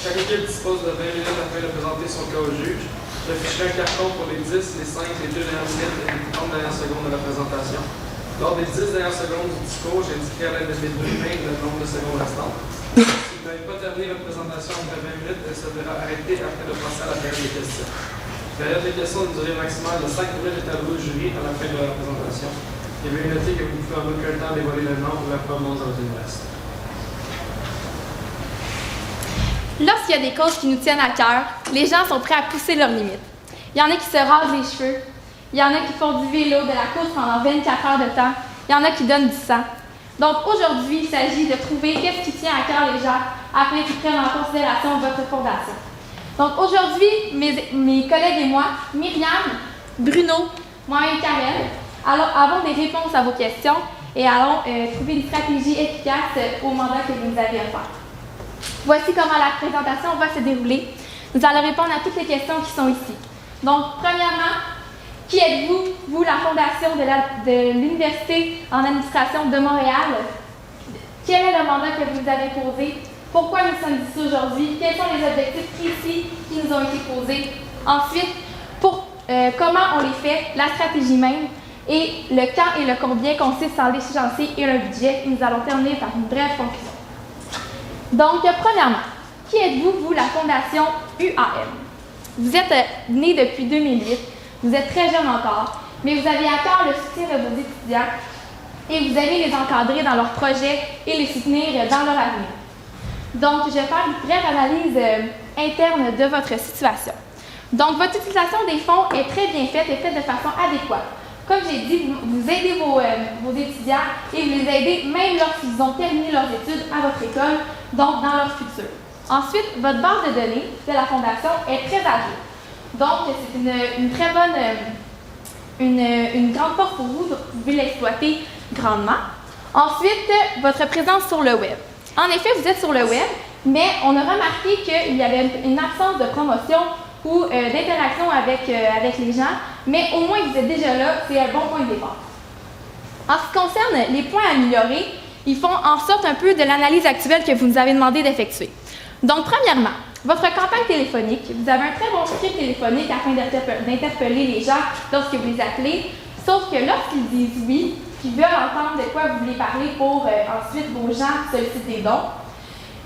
Chaque équipe dispose de 20 minutes afin de présenter son cas au juge. J'afficherai un carton pour les 10, les 5, les 2 dernières minutes et les 30 dernières secondes de la présentation. Lors des 10 dernières secondes du discours, j'indiquerai à l'aide de mes deux mains le nombre de secondes restantes. Si vous n'avez pas terminé votre présentation après 20 minutes, elle sera arrêtée afin de passer à la période des questions. La période des questions a une durée maximale de 5 minutes est allouée au jury à la fin de la présentation. Et veuillez noter que vous pouvez en aucun temps dévoiler le nom ou la provenance de votre université. Lorsqu'il y a des causes qui nous tiennent à cœur, les gens sont prêts à pousser leurs limites. Il y en a qui se rasent les cheveux, il y en a qui font du vélo, de la course pendant 24 heures de temps, il y en a qui donnent du sang. Donc aujourd'hui, il s'agit de trouver qu'est-ce qui tient à cœur les gens afin qu'ils prennent en considération votre fondation. Donc aujourd'hui, mes collègues et moi, Myriam, Bruno, moi-même Karen, avons des réponses à vos questions et allons trouver une stratégie efficace au mandat que vous nous avez offert. Voici comment la présentation va se dérouler. Nous allons répondre à toutes les questions qui sont ici. Donc, premièrement, qui êtes-vous, vous, la fondation de l'Université en administration de Montréal? Quel est le mandat que vous nous avez posé? Pourquoi nous sommes ici aujourd'hui? Quels sont les objectifs précis qui nous ont été posés? Ensuite, comment on les fait, la stratégie même, et le quand et le combien consiste en l'échéancier et le budget. Nous allons terminer par une brève conclusion. Donc, premièrement, qui êtes-vous, vous, la fondation UAM? Vous êtes né depuis 2008, vous êtes très jeune encore, mais vous avez à cœur le soutien de vos étudiants et vous aimez les encadrer dans leurs projets et les soutenir dans leur avenir. Donc, je vais faire une brève analyse interne de votre situation. Donc, votre utilisation des fonds est très bien faite et faite de façon adéquate. Comme j'ai dit, vous aidez vos étudiants et vous les aidez même lorsqu'ils ont terminé leurs études à votre école, donc dans leur futur. Ensuite, votre base de données de la Fondation est très à jour. Donc, c'est une très bonne, une grande force pour vous, vous pouvez l'exploiter grandement. Ensuite, votre présence sur le web. En effet, vous êtes sur le web, mais on a remarqué qu'il y avait une absence de promotion ou d'interaction avec les gens, mais au moins vous êtes déjà là, c'est un bon point de départ. En ce qui concerne les points à améliorer, ils font en sorte un peu de l'analyse actuelle que vous nous avez demandé d'effectuer. Donc, premièrement, votre campagne téléphonique, vous avez un très bon script téléphonique afin d'interpeller les gens lorsque vous les appelez, sauf que lorsqu'ils disent oui, qu'ils veulent entendre de quoi vous voulez parler pour ensuite vos gens sollicitent des dons,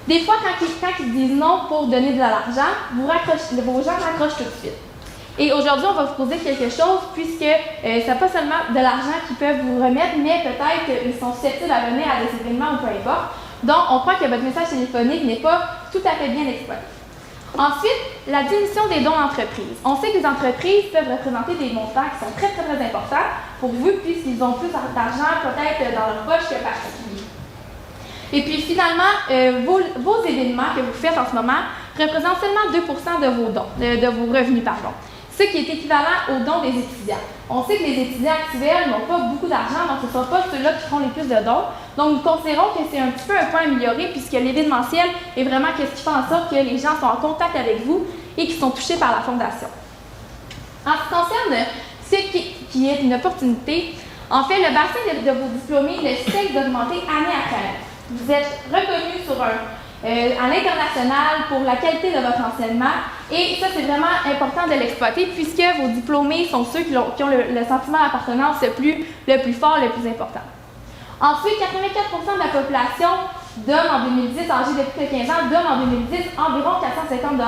des fois, quand ils disent non pour donner de l'argent, vos gens raccrochent tout de suite. Et aujourd'hui, on va vous poser quelque chose puisque ce n'est pas seulement de l'argent qu'ils peuvent vous remettre, mais peut-être qu'ils sont susceptibles à venir à des événements ou peu importe. Donc, on croit que votre message téléphonique n'est pas tout à fait bien exploité. Ensuite, la diminution des dons d'entreprise. On sait que les entreprises peuvent représenter des montants qui sont très, très, très importants pour vous puisqu'ils ont plus d'argent peut-être dans leur poche que particulier. Et puis finalement, vos événements que vous faites en ce moment représentent seulement 2% de vos dons, de vos revenus, ce qui est équivalent aux dons des étudiants. On sait que les étudiants actuels n'ont pas beaucoup d'argent, donc ce ne sont pas ceux-là qui font les plus de dons. Donc nous considérons que c'est un petit peu un point amélioré puisque l'événementiel est vraiment ce qui fait en sorte que les gens sont en contact avec vous et qui sont touchés par la Fondation. En ce qui concerne ce qui est une opportunité, en fait, le bassin de vos diplômés ne cesse d'augmenter année après année. Vous êtes reconnu à l'international pour la qualité de votre enseignement et ça, c'est vraiment important de l'exploiter puisque vos diplômés sont ceux qui ont le sentiment d'appartenance le plus fort, le plus important. Ensuite, 84% de la population donne en 2010, âgée de plus de 15 ans, donne en 2010 environ 450 $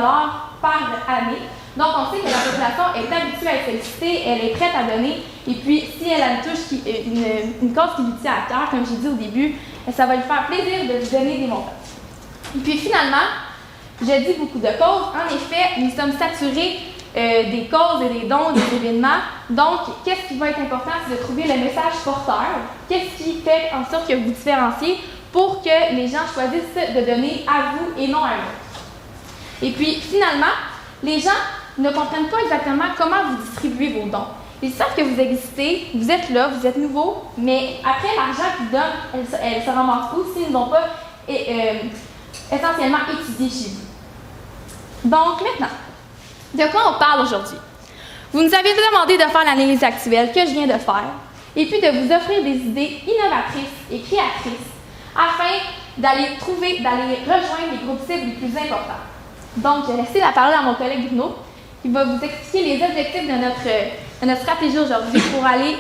par année. Donc, on sait que la population est habituée à être sollicitée, elle est prête à donner et puis si elle a une cause qui lui tient à cœur, comme j'ai dit au début, ça va lui faire plaisir de vous donner des montants. Et puis finalement, je dis beaucoup de causes. En effet, nous sommes saturés des causes et des dons, des événements. Donc, qu'est-ce qui va être important, c'est de trouver le message porteur. Qu'est-ce qui fait en sorte que vous différenciez pour que les gens choisissent de donner à vous et non à eux. Et puis finalement, les gens ne comprennent pas exactement comment vous distribuez vos dons. Ils savent que vous existez, vous êtes là, vous êtes nouveau, mais après, l'argent qu'ils donnent, elle se ramasse où s'ils n'ont pas essentiellement étudié chez vous. Donc maintenant, de quoi on parle aujourd'hui? Vous nous avez demandé de faire l'analyse actuelle que je viens de faire, et puis de vous offrir des idées innovatrices et créatrices afin d'aller rejoindre les groupes cibles les plus importants. Donc, je vais laisser la parole à mon collègue Bruno, qui va vous expliquer les objectifs de notre stratégie aujourd'hui pour aller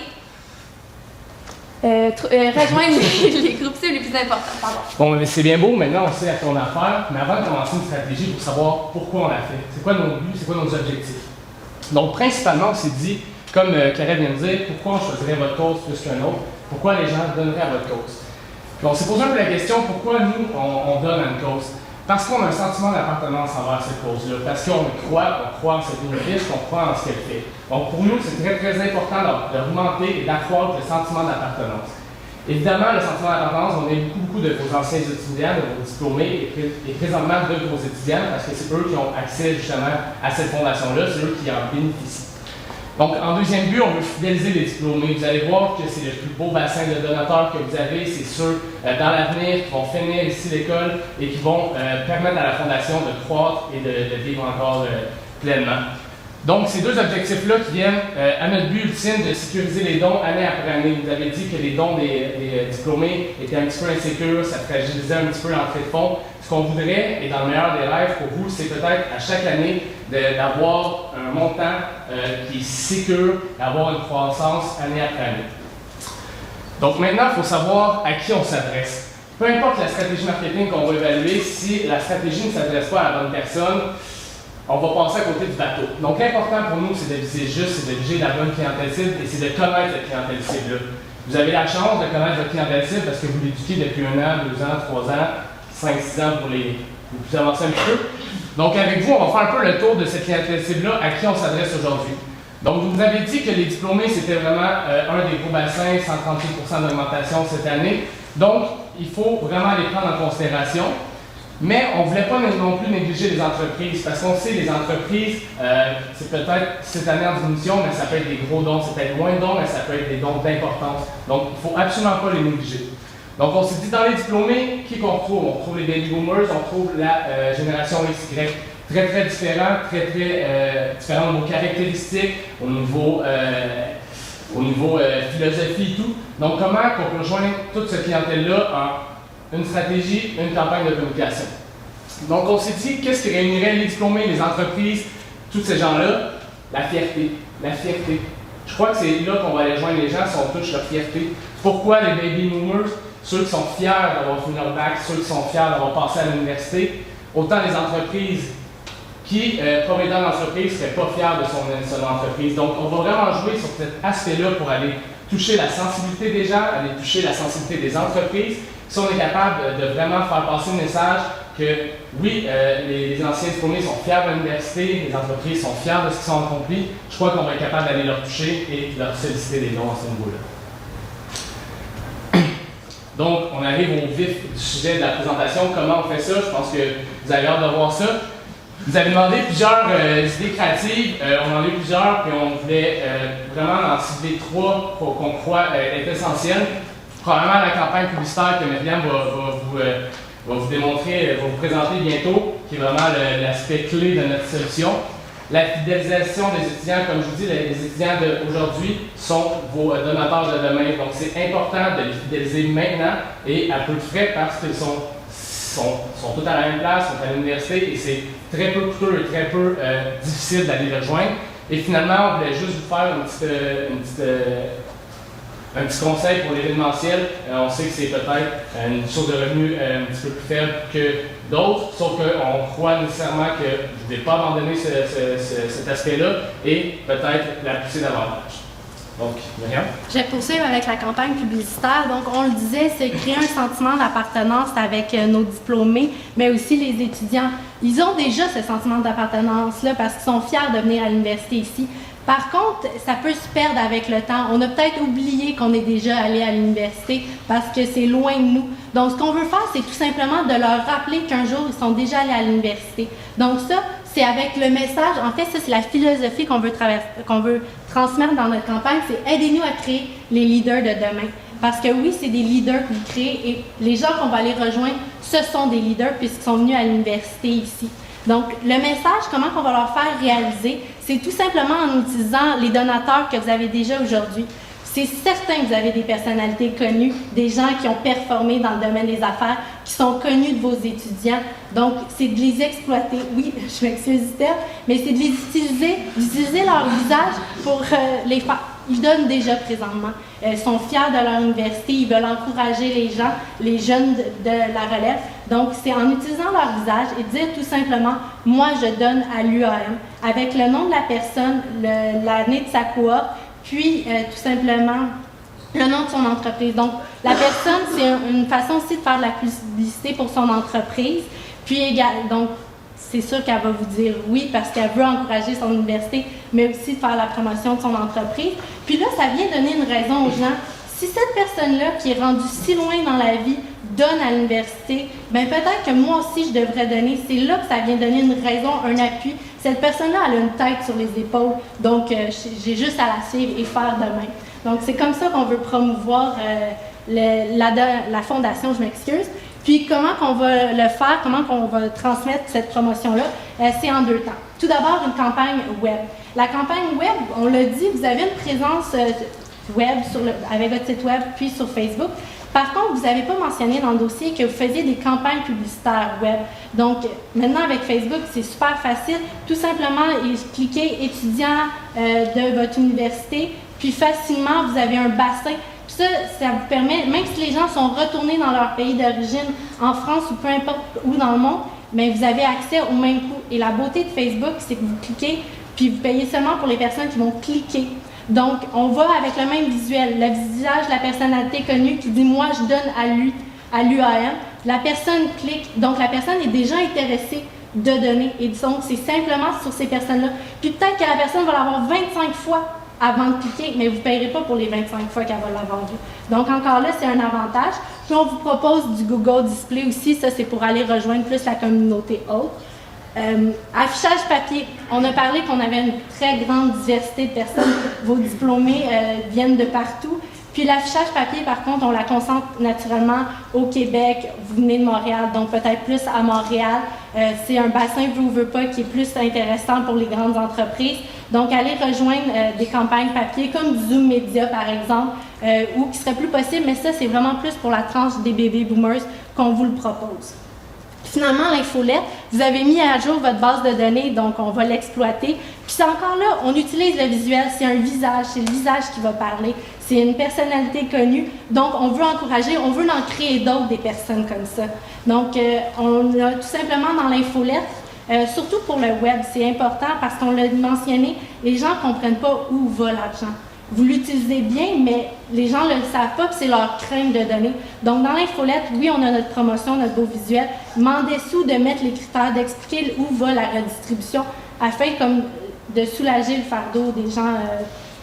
rejoindre les groupes cibles les plus importants. Pardon. Bon, mais c'est bien beau, maintenant on sait à quoi on a affaire, mais avant de commencer une stratégie, il faut savoir pourquoi on l'a fait. C'est quoi nos buts, c'est quoi nos objectifs. Donc, principalement, on s'est dit, comme Karel vient de dire, pourquoi on choisirait votre cause plus qu'un autre, pourquoi les gens donneraient à votre cause. Puis on s'est posé un peu la question, pourquoi nous, on donne à une cause? Parce qu'on a un sentiment d'appartenance envers cette cause-là, parce qu'on croit en cette bénéfice, qu'on croit en ce qu'elle fait. Donc pour nous, c'est très très important d'augmenter et d'accroître le sentiment d'appartenance. Évidemment, le sentiment d'appartenance, on a beaucoup de vos anciens étudiants, de vos diplômés et présentement de vos étudiants, parce que c'est eux qui ont accès justement à cette fondation-là, c'est eux qui en bénéficient. Donc, en deuxième but, on veut fidéliser les diplômés. Vous allez voir que c'est le plus beau bassin de donateurs que vous avez. C'est ceux dans l'avenir qui vont finir ici l'école et qui vont permettre à la Fondation de croître et de vivre encore pleinement. Donc, ces deux objectifs-là qui viennent à notre but ultime de sécuriser les dons année après année. Vous avez dit que les dons des diplômés étaient un petit peu insécures, ça fragilisait un petit peu l'entrée de fonds. Ce qu'on voudrait, et dans le meilleur des rêves pour vous, c'est peut-être à chaque année d'avoir un montant qui est sécure, d'avoir une croissance année après année. Donc maintenant, il faut savoir à qui on s'adresse. Peu importe la stratégie marketing qu'on va évaluer, si la stratégie ne s'adresse pas à la bonne personne, on va passer à côté du bateau. Donc l'important pour nous, c'est de viser juste, c'est de viser la bonne clientèle cible et c'est de connaître cette clientèle cible-là. Vous avez la chance de connaître votre clientèle cible parce que vous l'éduquez depuis 1 an, 2 ans, 3 ans, 5, 6 ans pour les plus avancés un petit peu. Donc avec vous, on va faire un peu le tour de cette clientèle cible-là à qui on s'adresse aujourd'hui. Donc vous nous avez dit que les diplômés, c'était vraiment un des gros bassins, 138% d'augmentation cette année. Donc il faut vraiment les prendre en considération. Mais on ne voulait pas non plus négliger les entreprises, parce qu'on sait, les entreprises, c'est peut-être cette année en diminution, mais ça peut être des gros dons, c'est peut-être moins de dons, mais ça peut être des dons d'importance. Donc, il ne faut absolument pas les négliger. Donc, on s'est dit, dans les diplômés, qui qu'on retrouve? On retrouve les baby boomers, on retrouve la génération XY. Très, très différents, très, très différents au niveau caractéristiques, au niveau philosophie et tout. Donc, comment on peut rejoindre toute cette clientèle-là en une stratégie, une campagne de communication. Donc, on s'est dit, qu'est-ce qui réunirait les diplômés, les entreprises, tous ces gens-là? La fierté. La fierté. Je crois que c'est là qu'on va aller joindre les gens, si on touche leur fierté. Pourquoi les baby boomers? Ceux qui sont fiers d'avoir fini leur bac, ceux qui sont fiers d'avoir passé à l'université. Autant les entreprises qui, propriétaires d'entreprise, ne seraient pas fiers de son entreprise. Donc, on va vraiment jouer sur cet aspect-là pour aller toucher la sensibilité des gens, aller toucher la sensibilité des entreprises. Si on est capable de vraiment faire passer le message que oui, les anciens diplômés sont fiers de l'université, les entreprises sont fiers de ce qu'ils ont accompli, je crois qu'on va être capable d'aller leur toucher et de leur solliciter des dons à ce niveau-là. Donc, on arrive au vif du sujet de la présentation. Comment on fait ça? Je pense que vous avez hâte de voir ça. Vous avez demandé plusieurs idées créatives, on en a eu plusieurs, puis on voulait vraiment en cibler 3 qu'on croit être essentielles. Probablement la campagne publicitaire que Myriam va vous démontrer, va vous présenter bientôt, qui est vraiment l'aspect clé de notre solution. La fidélisation des étudiants, comme je vous dis, les étudiants d'aujourd'hui sont vos donateurs de demain. Donc c'est important de les fidéliser maintenant et à peu de frais parce qu'ils sont tous à la même place, sont à l'université et c'est très peu coûteux et très peu difficile d'aller les rejoindre. Et finalement, on voulait juste vous faire un petit conseil pour l'événementiel. On sait que c'est peut-être une source de revenus un petit peu plus faible que d'autres, sauf qu'on croit nécessairement que vous ne devez pas abandonner cet aspect-là et peut-être la pousser davantage. Donc, Myriam? Je vais poursuivre avec la campagne publicitaire. Donc, on le disait, c'est créer un sentiment d'appartenance avec nos diplômés, mais aussi les étudiants. Ils ont déjà ce sentiment d'appartenance-là parce qu'ils sont fiers de venir à l'université ici. Par contre, ça peut se perdre avec le temps. On a peut-être oublié qu'on est déjà allé à l'université parce que c'est loin de nous. Donc, ce qu'on veut faire, c'est tout simplement de leur rappeler qu'un jour, ils sont déjà allés à l'université. Donc ça, c'est avec le message. En fait, ça, c'est la philosophie qu'on veut transmettre dans notre campagne. C'est aidez-nous à créer les leaders de demain. Parce que oui, c'est des leaders que vous créez et les gens qu'on va aller rejoindre, ce sont des leaders puisqu'ils sont venus à l'université ici. Donc, le message, comment on va leur faire réaliser, c'est tout simplement en utilisant les donateurs que vous avez déjà aujourd'hui. C'est certain que vous avez des personnalités connues, des gens qui ont performé dans le domaine des affaires, qui sont connus de vos étudiants. Donc, c'est de les exploiter. Oui, je m'excuse du terme, mais c'est de les utiliser, d'utiliser leur visage pour les faire. Ils donnent déjà présentement. Ils sont fiers de leur université, ils veulent encourager les gens, les jeunes de la relève. Donc, c'est en utilisant leur visage et dire tout simplement « Moi, je donne à l'UAM » avec le nom de la personne, l'année de sa cohorte, puis tout simplement le nom de son entreprise. Donc, la personne, c'est une façon aussi de faire de la publicité pour son entreprise. Puis, donc, c'est sûr qu'elle va vous dire oui parce qu'elle veut encourager son université, mais aussi de faire la promotion de son entreprise. Puis là, ça vient donner une raison aux gens. Si cette personne-là, qui est rendue si loin dans la vie, donne à l'université, bien peut-être que moi aussi, je devrais donner. C'est là que ça vient donner une raison, un appui. Cette personne-là, elle a une tête sur les épaules, donc j'ai juste à la suivre et faire de même. Donc, c'est comme ça qu'on veut promouvoir la fondation, je m'excuse. Puis, comment qu'on va le faire, comment qu'on va transmettre cette promotion-là, c'est en 2 temps. Tout d'abord, une campagne web. La campagne web, on l'a dit, vous avez une présence web avec votre site web, puis sur Facebook. Par contre, vous n'avez pas mentionné dans le dossier que vous faisiez des campagnes publicitaires web. Donc, maintenant, avec Facebook, c'est super facile. Tout simplement, cliquez « Étudiant de votre université », puis facilement, vous avez un bassin. Puis ça vous permet, même si les gens sont retournés dans leur pays d'origine, en France ou peu importe où dans le monde, mais vous avez accès au même coût. Et la beauté de Facebook, c'est que vous cliquez, puis vous payez seulement pour les personnes qui vont cliquer. Donc, on va avec le même visuel, le visage de la personnalité connue qui dit « Moi, je donne à l'UAM ». La personne clique, donc la personne est déjà intéressée de donner. Et donc, c'est simplement sur ces personnes-là. Puis peut-être que la personne va l'avoir 25 fois avant de cliquer, mais vous ne payerez pas pour les 25 fois qu'elle va l'avoir vu. Donc, encore là, c'est un avantage. Puis, on vous propose du Google Display aussi. Ça, c'est pour aller rejoindre plus la communauté haute. Affichage papier. On a parlé qu'on avait une très grande diversité de personnes. Vos diplômés viennent de partout. Puis l'affichage papier, par contre, on la concentre naturellement au Québec. Vous venez de Montréal, donc peut-être plus à Montréal. C'est un bassin, veut ou veut pas, qui est plus intéressant pour les grandes entreprises. Donc, allez rejoindre des campagnes papier comme Zoom Media, par exemple, ou qui serait plus possible, mais ça, c'est vraiment plus pour la tranche des baby boomers qu'on vous le propose. Finalement, l'infolette, vous avez mis à jour votre base de données, donc on va l'exploiter. Puis c'est encore là, on utilise le visuel, c'est un visage, c'est le visage qui va parler, c'est une personnalité connue. Donc on veut encourager, on veut en créer d'autres des personnes comme ça. Donc on a tout simplement dans l'infolette, surtout pour le web, c'est important parce qu'on l'a mentionné, les gens ne comprennent pas où va l'argent. Vous l'utilisez bien, mais les gens ne le savent pas, puis c'est leur crainte de donner. Donc, dans l'infolette, oui, on a notre promotion, notre beau visuel, mais en dessous de mettre les critères, d'expliquer où va la redistribution, afin comme de soulager le fardeau des gens,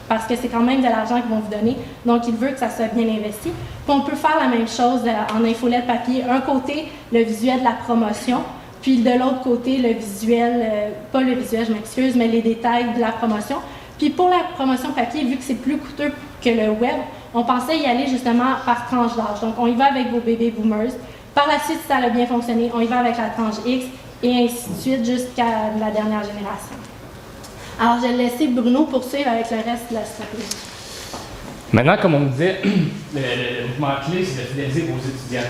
parce que c'est quand même de l'argent qu'ils vont vous donner. Donc, il veut que ça soit bien investi. Puis, on peut faire la même chose en infolette papier. Un côté, le visuel de la promotion, puis de l'autre côté, le visuel, pas le visuel, je m'excuse, mais les détails de la promotion. Puis pour la promotion papier, vu que c'est plus coûteux que le web, on pensait y aller justement par tranche d'âge. Donc, on y va avec vos baby boomers. Par la suite, si ça a bien fonctionné, on y va avec la tranche X et ainsi de suite jusqu'à la dernière génération. Alors, je vais laisser Bruno poursuivre avec le reste de la stratégie. Maintenant, comme on disait, le mouvement clé, c'est de fidéliser vos étudiants.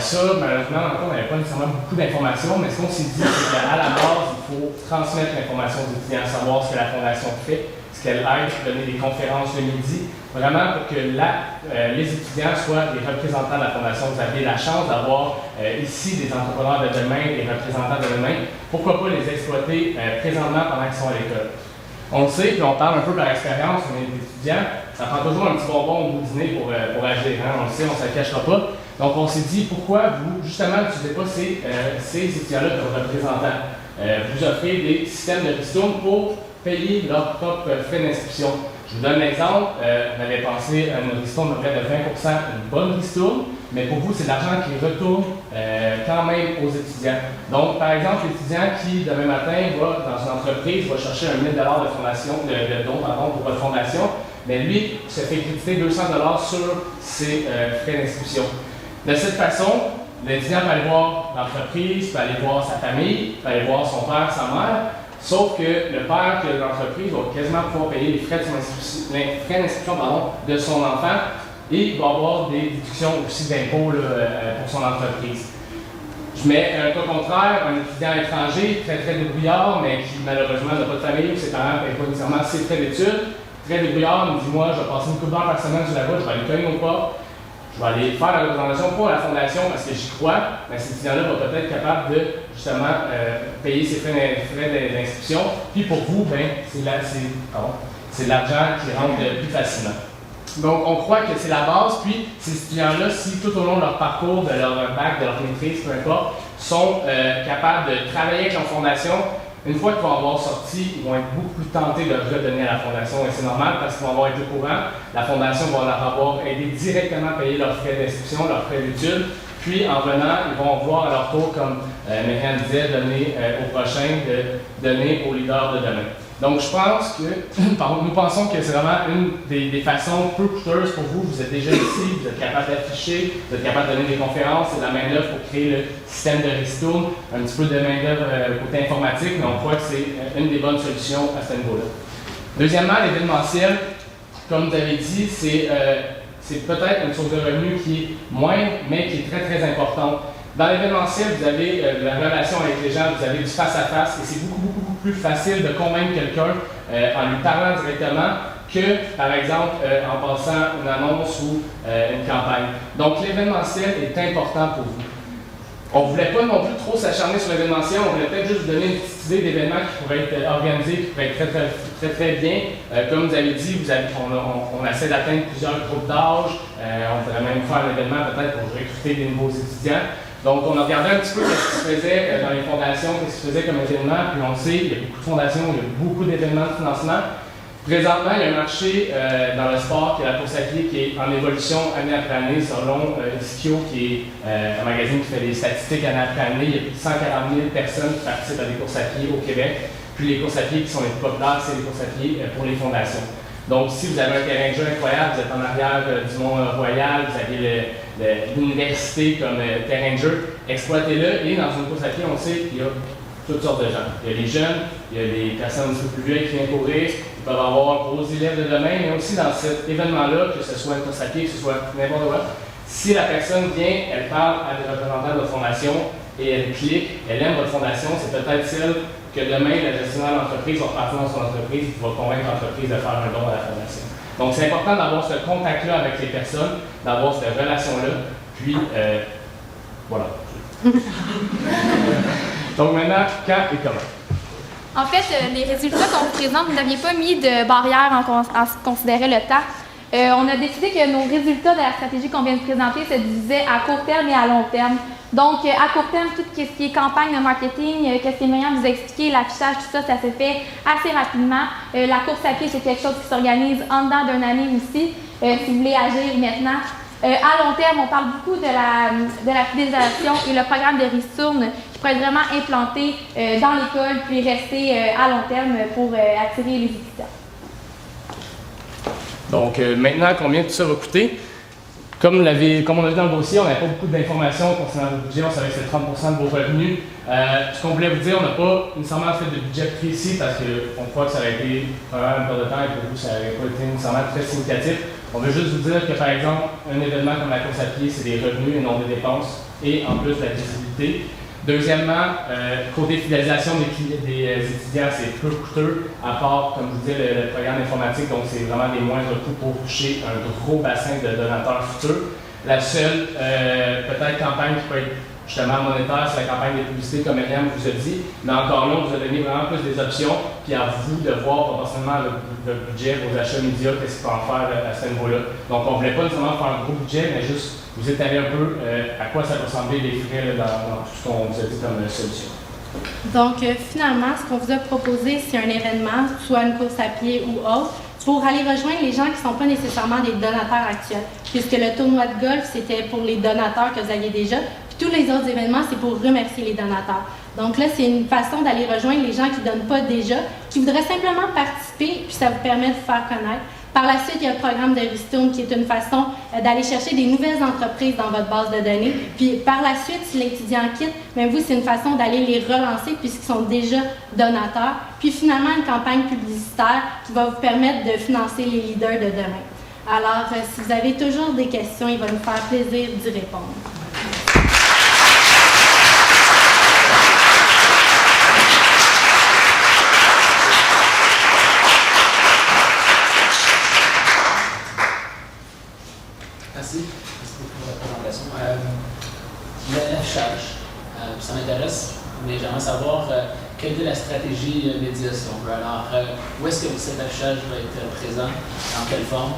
Ça, malheureusement, encore, on n'avait pas nécessairement beaucoup d'informations, mais ce qu'on s'est dit, c'est qu'à la base, il faut transmettre l'information aux étudiants, savoir ce que la Fondation fait, ce qu'elle aide, donner des conférences le midi, vraiment pour que les étudiants soient des représentants de la Fondation. Vous avez la chance d'avoir ici des entrepreneurs de demain, des représentants de demain. Pourquoi pas les exploiter présentement pendant qu'ils sont à l'école? On le sait, puis on parle un peu par expérience, on est des étudiants, ça prend toujours un petit bonbon au bout du nez pour agir, hein? On le sait, on ne se le cachera pas. Donc on s'est dit, pourquoi vous, justement, n'utilisez pas ces étudiants-là comme représentants? Vous offrez des systèmes de ristourne pour payer leurs propres frais d'inscription. Je vous donne l'exemple, on avait pensé à une ristourne de près de 20%, une bonne ristourne, mais pour vous, c'est de l'argent qui retourne quand même aux étudiants. Donc, par exemple, l'étudiant qui, demain matin, va dans une entreprise, va chercher $1 000 de fondation, de don pour votre fondation, mais lui se fait créditer $200 sur ses frais d'inscription. De cette façon, l'étudiant peut aller voir l'entreprise, peut aller voir sa famille, peut aller voir son père, sa mère, Sauf que le père de l'entreprise va quasiment pouvoir payer les frais d'inscription de son enfant et il va avoir des déductions aussi d'impôts pour son entreprise. Je mets un cas contraire, un étudiant étranger, très débrouillard, mais qui malheureusement n'a pas de famille ou ses parents ne payent pas nécessairement ses frais d'études. Très débrouillard, il me dit moi, je vais passer une couple d'heures par semaine sur la route, je vais aller cogner au pas, je vais aller faire la représentation pour la fondation parce que j'y crois, mais cet étudiant-là va peut-être être capable de justement payer ses frais d'inscription. Puis pour vous, ben, c'est de l'argent qui rentre plus facilement. Donc, on croit que c'est la base, puis ces étudiants-là, si tout au long de leur parcours, de leur bac, de leur maîtrise, peu importe, sont capables de travailler avec leur fondation, une fois qu'ils vont avoir sorti, ils vont être beaucoup plus tentés de redonner à la fondation, et c'est normal parce qu'ils vont avoir été au courant. La fondation va leur avoir aidé directement à payer leurs frais d'inscription, leurs frais d'études, puis en venant, ils vont voir à leur tour, comme Myriam disait, donner au prochain, de donner aux leaders de demain. Donc, je pense que, nous pensons que c'est vraiment une des façons peu coûteuses pour vous. Vous êtes déjà ici, vous êtes capable d'afficher, vous êtes capable de donner des conférences, c'est de la main-d'œuvre pour créer le système de ristourne, un petit peu de main-d'œuvre côté informatique, mais on croit que c'est une des bonnes solutions à ce niveau-là. Deuxièmement, l'événementiel, comme vous avez dit, c'est peut-être une source de revenus qui est moindre, mais qui est très importante. Dans l'événementiel, vous avez la relation avec les gens, vous avez du face-à-face, et c'est beaucoup plus facile de convaincre quelqu'un en lui parlant directement que, par exemple, en passant une annonce ou une campagne. Donc, l'événementiel est important pour vous. On ne voulait pas non plus trop s'acharner sur l'événementiel, on voulait peut-être juste vous donner une petite idée d'événements qui pourraient être organisés, qui pourraient être très bien. Comme vous avez dit, on essaie d'atteindre plusieurs groupes d'âge, on pourrait même faire un événement peut-être pour recruter des nouveaux étudiants. Donc, on a regardé un petit peu ce qui se faisait dans les fondations, ce qui se faisait comme événement, puis on sait, il y a beaucoup de fondations, il y a beaucoup d'événements de financement. Présentement, il y a un marché dans le sport qui est la course à pied qui est en évolution année après année selon Ischio, qui est un magazine qui fait des statistiques année après année. Il y a plus de 140 000 personnes qui participent à des courses à pied au Québec. Puis les courses à pied qui sont les plus populaires, c'est les courses à pied pour les fondations. Donc, si vous avez un terrain de jeu incroyable, vous êtes en arrière du Mont-Royal, vous avez l'université comme terrain de jeu, exploitez-le. Et dans une course à pied, on sait qu'il y a toutes sortes de gens. Il y a les jeunes, il y a des personnes un peu plus vieilles qui viennent courir, ils peuvent avoir gros élèves de demain, mais aussi dans cet événement-là, que ce soit une course à pied, que ce soit n'importe quoi, si la personne vient, elle parle à des représentants de votre fondation et elle clique, elle aime votre fondation, c'est peut-être celle que demain, le gestionnaire de l'entreprise va repartir dans son entreprise et va convaincre l'entreprise de faire un don à la fondation. Donc, c'est important d'avoir ce contact-là avec les personnes, d'avoir cette relation-là, puis voilà. Donc maintenant, quand et comment? En fait, les résultats qu'on vous présente, vous n'aviez pas mis de barrière en ce qui considérait le temps. On a décidé que nos résultats de la stratégie qu'on vient de présenter se divisaient à court terme et à long terme. Donc, à court terme, tout ce qui est campagne de marketing, qu'est-ce que Myriam vous a expliqué, l'affichage, tout ça, ça se fait assez rapidement. La course à pied, c'est quelque chose qui s'organise en dedans d'une année aussi, si vous voulez agir maintenant. À long terme, on parle beaucoup de la fidélisation et le programme de ristourne qui pourrait être vraiment implanté dans l'école puis rester à long terme pour attirer les étudiants. Donc, maintenant, combien tout ça va coûter? Comme on a vu dans le dossier, on n'avait pas beaucoup d'informations concernant le budget, on savait que c'était 30% de vos revenus. Ce qu'on voulait vous dire, on n'a pas nécessairement fait de budget précis parce qu'on croit que ça aurait été vraiment une perte de temps et pour vous, ça n'aurait pas été nécessairement très significatif. On veut juste vous dire que, par exemple, un événement comme la course à pied, c'est des revenus et non des dépenses et en plus de la visibilité. Deuxièmement, côté fidélisation des étudiants, c'est peu coûteux, à part, comme je vous disais, le programme informatique, donc c'est vraiment des moindres coûts pour toucher un gros bassin de donateurs futurs. La seule, peut-être, campagne qui peut être justement monétaire, c'est la campagne de publicité, comme Myriam vous a dit, mais encore là, on vous a donné vraiment plus des options, puis à vous de voir potentiellement le budget, vos achats médias, qu'est-ce qu'il faut en faire à ce niveau-là. Donc, on ne voulait pas nécessairement faire un gros budget, mais juste vous étaler un peu à quoi ça peut ressembler les frais là, dans tout ce qu'on vous a dit comme solution. Donc, finalement, ce qu'on vous a proposé, c'est un événement, soit une course à pied ou autre, pour aller rejoindre les gens qui ne sont pas nécessairement des donateurs actuels. Puisque le tournoi de golf, c'était pour les donateurs que vous aviez déjà, puis tous les autres événements, c'est pour remercier les donateurs. Donc là, c'est une façon d'aller rejoindre les gens qui ne donnent pas déjà, qui voudraient simplement participer, puis ça vous permet de vous faire connaître. Par la suite, il y a le programme de Ristourne qui est une façon d'aller chercher des nouvelles entreprises dans votre base de données. Puis par la suite, si l'étudiant quitte, bien vous, c'est une façon d'aller les relancer puisqu'ils sont déjà donateurs. Puis finalement, une campagne publicitaire qui va vous permettre de financer les leaders de demain. Alors, si vous avez toujours des questions, il va nous faire plaisir d'y répondre. Merci beaucoup pour la présentation. L'affichage, ça m'intéresse, mais j'aimerais savoir quelle est la stratégie média, si on veut. Alors, où est-ce que cet affichage va être présent? Dans quelle forme?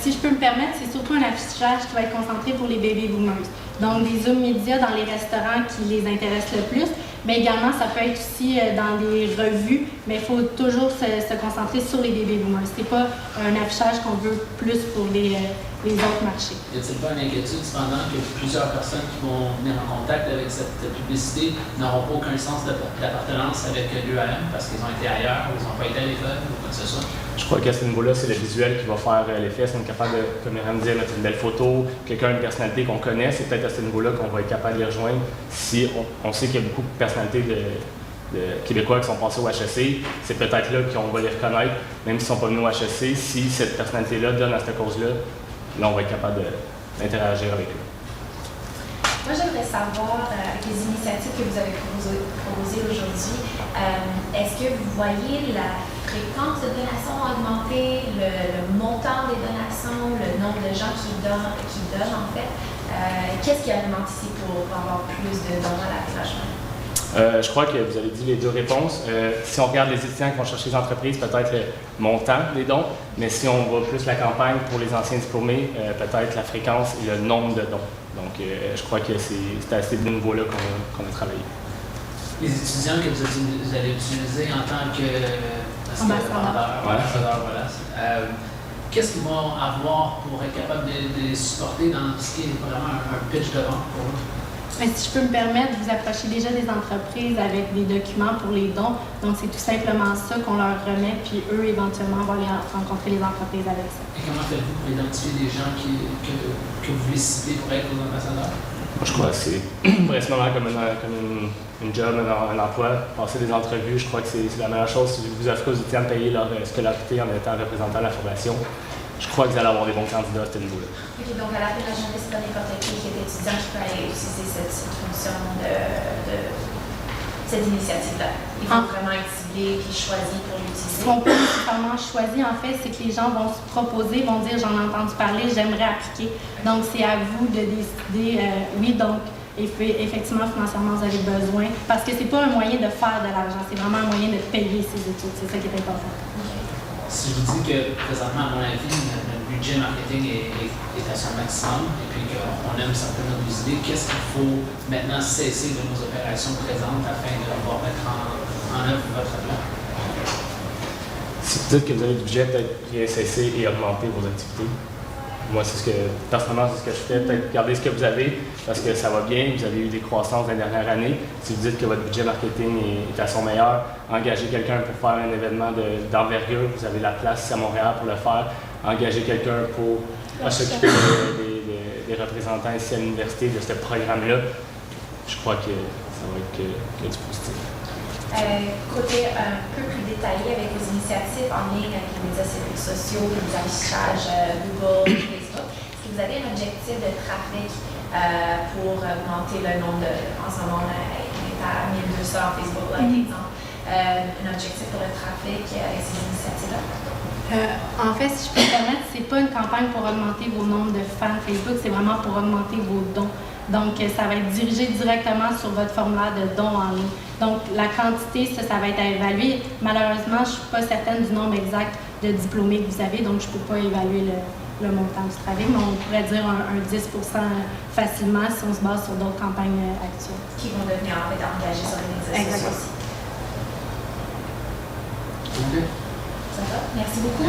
Si je peux me permettre, c'est surtout un affichage qui va être concentré pour les baby boomers. Donc, des zooms médias dans les restaurants qui les intéressent le plus, mais également, ça peut être aussi dans des revues, mais il faut toujours se concentrer sur les baby boomers. Ce n'est pas un affichage qu'on veut plus pour les autres marchés. Y a-t-il pas une inquiétude cependant que plusieurs personnes qui vont venir en contact avec cette publicité n'auront pas aucun sens d'appartenance avec l'UAM parce qu'ils ont été ailleurs ou ils n'ont pas été à l'école ou quoi que ce soit? Je crois qu'à ce niveau-là, c'est le visuel qui va faire l'effet. Si on est capable de, comme Myriam disait, mettre une belle photo, quelqu'un, une personnalité qu'on connaît, c'est peut-être à ce niveau-là qu'on va être capable de les rejoindre. Si on sait qu'il y a beaucoup de personnalités de Québécois qui sont passés au HEC, c'est peut-être là qu'on va les reconnaître, même s'ils ne sont pas venus au HEC. Si cette personnalité-là donne à cette cause-là, là, on va être capable d'interagir avec eux. Moi, j'aimerais savoir, avec les initiatives que vous avez proposées aujourd'hui, est-ce que vous voyez la fréquence de donations augmenter, le montant des donations, le nombre de gens qui donnent en fait? Qu'est-ce qui augmente ici pour avoir plus de dons à l'affichage? Je crois que vous avez dit les deux réponses. Si on regarde les étudiants qui vont chercher les entreprises, peut-être le montant des dons, mais si on voit plus la campagne pour les anciens diplômés, peut-être la fréquence et le nombre de dons. Donc, je crois que c'est à ces deux niveaux-là qu'on a travaillé. Les étudiants que vous allez utiliser en tant ambassadeur, voilà. Qu'est-ce qu'ils vont avoir pour être capable de les supporter dans ce qui est vraiment un pitch de vente pour eux? Mais si je peux me permettre, vous approchez déjà des entreprises avec des documents pour les dons. Donc, c'est tout simplement ça qu'on leur remet, puis eux, éventuellement, vont aller rencontrer les entreprises avec ça. Et comment faites-vous pour identifier des gens que vous voulez citer pour être vos ambassadeurs? Moi, je crois que c'est principalement comme une job, un emploi, passer des entrevues. Je crois que c'est la meilleure chose. Si vous offrez aux étudiants de payer leur scolarité en étant représentant de la formation, je crois que vous allez avoir des bons candidats à ce niveau-là. OK, donc à la fin de la journée, c'est pas n'importe qui est étudiant qui peut aller utiliser cette fonction de cette initiative-là. Il faut vraiment être ciblé et choisi pour l'utiliser. Ce qu'on peut nécessairement choisir, en fait, c'est que les gens vont se proposer, vont dire « j'en ai entendu parler, j'aimerais appliquer ». Donc, c'est à vous de décider, oui, donc, effectivement, financièrement, vous avez besoin, parce que c'est pas un moyen de faire de l'argent, c'est vraiment un moyen de payer ses études, c'est ça qui est important. Si je vous dis que présentement, à mon avis, notre budget marketing est à son maximum et puis qu'on aime certainement nos idées, qu'est-ce qu'il faut maintenant cesser de nos opérations présentes afin de pouvoir mettre en œuvre votre plan? Si vous dites que vous avez du budget, peut-être rien cesser et augmenter vos activités. Moi, personnellement, c'est ce que je fais. Peut-être garder ce que vous avez parce que ça va bien, vous avez eu des croissances dans les dernières années. Si vous dites que votre budget marketing est à son meilleur, engagez quelqu'un pour faire un événement d'envergure. Vous avez la place ici à Montréal pour le faire. Engagez quelqu'un pour s'occuper des représentants ici à l'université de ce programme-là. Je crois que ça va être que du positif. Côté un peu plus détaillé avec vos initiatives en ligne avec les médias sociaux, les affichages Google, Facebook, est-ce que vous avez un objectif de trafic pour augmenter le nombre en ce moment, on est à 1200 en Facebook, par exemple, un objectif pour le trafic avec ces initiatives-là? En fait, si je peux me permettre, c'est pas une campagne pour augmenter vos nombres de fans Facebook, c'est vraiment pour augmenter vos dons. Donc, ça va être dirigé directement sur votre formulaire de dons en ligne. Donc, la quantité, ça va être à évaluer. Malheureusement, je ne suis pas certaine du nombre exact de diplômés que vous avez, donc je ne peux pas évaluer le montant du travail, mais on pourrait dire un 10% facilement si on se base sur d'autres campagnes actuelles. Qui vont devenir en fait engagés sur les médias sociaux aussi. Okay. Ça va? Merci beaucoup.